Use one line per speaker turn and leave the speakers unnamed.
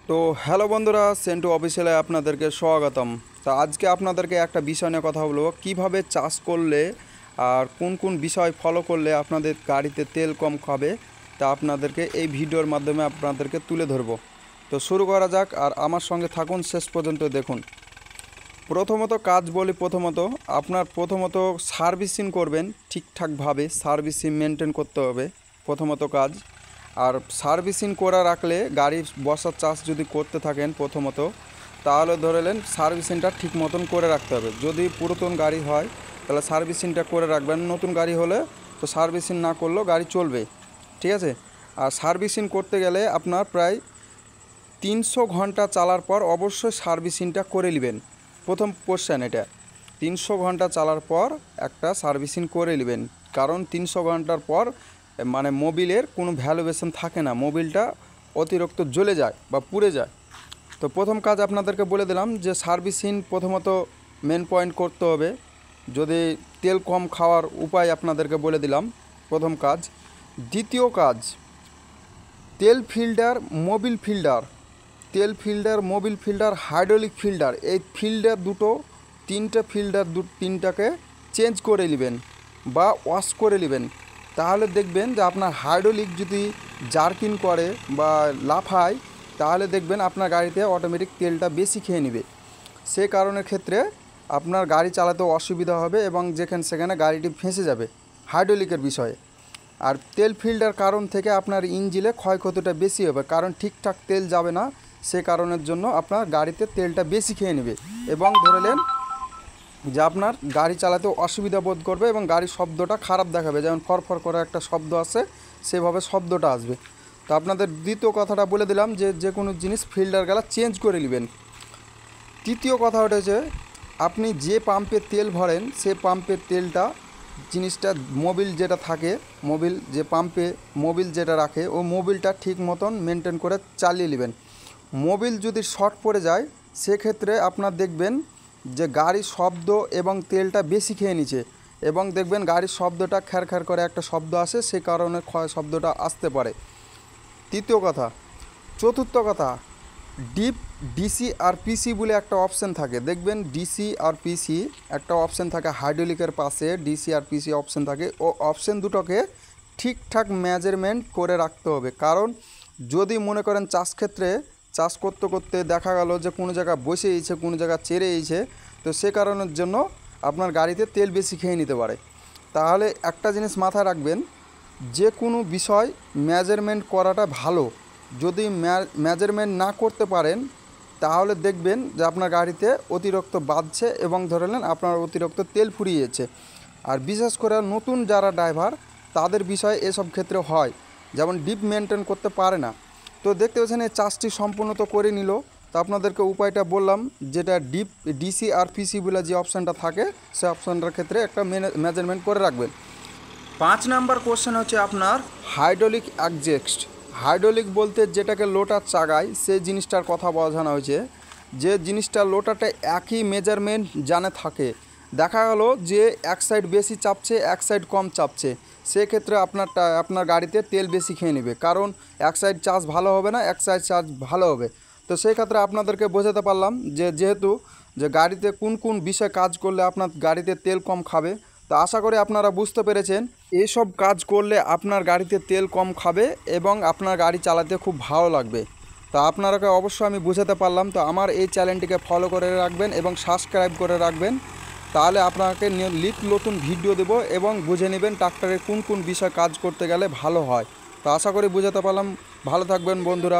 তো হ্যালো বন্ধুরা, সেন্টু অফিসিয়ালে আপনাদেরকে স্বাগতম। তা আজকে আপনাদেরকে একটা বিষয় নিয়ে কথা বলবো, কিভাবে চাষ করলে আর কোন কোন বিষয় ফলো করলে আপনাদের গাড়িতে তেল কম খাবে, তা আপনাদেরকে এই ভিডিওর মাধ্যমে আপনাদেরকে তুলে ধরবো। তো শুরু করা যাক, আর আমার সঙ্গে থাকুন, শেষ পর্যন্ত দেখুন। প্রথমত কাজ বলি, প্রথমত সার্ভিসিং করবেন ঠিকঠাকভাবে, সার্ভিসিং মেনটেন করতে হবে প্রথমত কাজ। আর সার্ভিসিং করা রাখলে গাড়ি বসার চার্জ যদি করতে থাকেন প্রথমত, তাহলে ধরে নেন সার্ভিসিংটা ঠিক মতন করে রাখতে হবে। যদি পুরাতন গাড়ি হয় তাহলে সার্ভিসিংটা করে রাখবেন, নতুন গাড়ি হলে তো সার্ভিসিং না করলেও গাড়ি চলবে, ঠিক আছে। আর সার্ভিসিং করতে গেলে আপনার প্রায় 300 ঘন্টা চালার পর অবশ্যই সার্ভিসিংটা করে নেবেন। প্রথম কোশ্চেন এটা, 300 ঘন্টা চালার পর একটা সার্ভিসিং করে নেবেন, কারণ 300 ঘন্টার পর মানে মোবিলের কোনো ভ্যালুয়েশন থাকে না, মোবিলটা অতিরিক্ত জ্বলে যায় বা পুড়ে যায়। তো প্রথম কাজ আপনাদেরকে বলে দিলাম যে সার্ভিসিং প্রথমত মেন পয়েন্ট করতে হবে। যদি তেল কম খাওয়ার উপায় আপনাদেরকে বলে দিলাম প্রথম কাজ। দ্বিতীয় কাজ, তেল ফিল্টার, মোবিল ফিল্টার, তেল filter, Mobil filter, hydraulic filter, এই ফিল্টার তিনটাকে চেঞ্জ করে নেবেন বা ওয়াশ করে নেবেন। তাহলে দেখবেন যে আপনার হাইড্রোলিক যদি জার্কিন করে বা লাফায়, তাহলে দেখবেন আপনার গাড়িতে অটোমেটিক তেলটা বেশি খেয়ে নেবে। সে কারণের ক্ষেত্রে আপনার গাড়ি চালাতেও অসুবিধা হবে এবং সেখানে গাড়িটি ফেঁসে যাবে হাইড্রোলিকের বিষয়ে। আর তেল ফিল্টার কারণ থেকে আপনার ইঞ্জিনে ক্ষয়ক্ষতিটা বেশি হবে, কারণ ঠিকঠাক তেল যাবে না, সে কারণের জন্য আপনার গাড়িতে তেলটা বেশি খেয়ে নেবে এবং ধরে নেন যে আপনার গাড়ি চালাতে অসুবিধা বোধ করবে এবং গাড়ির শব্দটা খারাপ দেখাবে, যেমন ফরফর করে একটা শব্দ আসে সেভাবে শব্দটা আসবে। তো আপনাদের দ্বিতীয় কথাটা বলে দিলাম যে কোনো জিনিস ফিল্টার গেলা চেঞ্জ করে নেবেন। তৃতীয় কথা উঠেছে, আপনি যে পাম্পে তেল ভরেন সে পাম্পের তেলটা জিনিসটা মোবিল যেটা থাকে, মোবিল যে পাম্পে মোবিল যেটা রাখে ও মোবিলটা ঠিক মতন মেনটেন করে চালিয়ে নেবেন। মোবিল যদি শর্ট পড়ে যায় সেক্ষেত্রে আপনার দেখবেন যে গাড়ির শব্দ এবং তেলটা বেশি খেয়ে নিচ্ছে এবং দেখবেন গাড়ির শব্দটা খ্যার খ্যার করে একটা শব্দ আসে, সে কারণে শব্দটা আসতে পারে। তৃতীয় কথা। চতুর্থ কথা, ডিসি আর পিসি বলে একটা অপশান থাকে, দেখবেন ডিসি আর পিসি একটা অপশান থাকে হাইড্রোলিকের পাশে, ডিসি আর পিসি অপশান থাকে। ও অপশান দুটোকে ঠিকঠাক মেজারমেন্ট করে রাখতে হবে, কারণ যদি মনে করেন চাষ করতে করতে দেখা গেল যে কোনো জায়গা বসে এইছে, কোনো জায়গা চেড়ে এইছে, তো সে কারণের জন্য আপনার গাড়িতে তেল বেশি খেয়ে নিতে পারে। তাহলে একটা জিনিস মাথায় রাখবেন, যে কোনো বিষয় মেজারমেন্ট করাটা ভালো। যদি মেজারমেন্ট না করতে পারেন তাহলে দেখবেন যে আপনার গাড়িতে অতিরিক্ত বাজছে এবং ধরে নেন আপনার অতিরিক্ত তেল ফুরিয়ে যাচ্ছে। আর বিশেষ করে নতুন যারা ড্রাইভার তাদের বিষয়ে এসব ক্ষেত্রে হয়, যেমন ডিপ মেনটেন করতে পারে না। তো দেখতে পাচ্ছেন এই চাষটি সম্পূর্ণ তো করে নিল। তো আপনাদেরকে উপায়টা বললাম, যেটা ডিসি আর পিসি বলে যে অপশানটা থাকে সেই অপশানটার ক্ষেত্রে একটা মেজারমেন্ট করে রাখবেন। 5 নাম্বার কোশ্চেন হচ্ছে আপনার হাইড্রোলিক অ্যাডজাস্ট। হাইড্রোলিক বলতে যেটাকে লোটার চাগায় সেই জিনিসটার কথা বোঝানো হয়েছে, যে জিনিসটা লোটাটা একই মেজারমেন্ট জানে থাকে। দেখা গেল যে এক সাইড বেশি চাপছে, এক সাইড কম চাপছে, সেক্ষেত্রে আপনার গাড়িতে তেল বেশি খেয়ে নেবে, কারণ এক সাইড চার্জ ভালো হবে না, এক সাইড চার্জ ভালো হবে। তো সেই ক্ষেত্রে আপনাদেরকে বোঝাতে পারলাম যেহেতু গাড়িতে কোন কোন বিষয় কাজ করলে আপনার গাড়িতে তেল কম খাবে। তো আশা করি আপনারা বুঝতে পেরেছেন, এইসব কাজ করলে আপনার গাড়িতে তেল কম খাবে এবং আপনার গাড়ি চালাতে খুব ভালো লাগবে। তো আপনারাকে অবশ্যই আমি বুঝাতে পারলাম। তো আমার এই চ্যানেলটিকে ফলো করে রাখবেন এবং সাবস্ক্রাইব করে রাখবেন, তাহলে আপনাকে নতুন ভিডিও দেব এবং বুঝে নেবেন ট্রাক্টরের কোন কোন বিষয় কাজ করতে গেলে ভালো হয়। তো আশা করি বুঝাতে পারলাম। ভালো থাকবেন বন্ধুরা।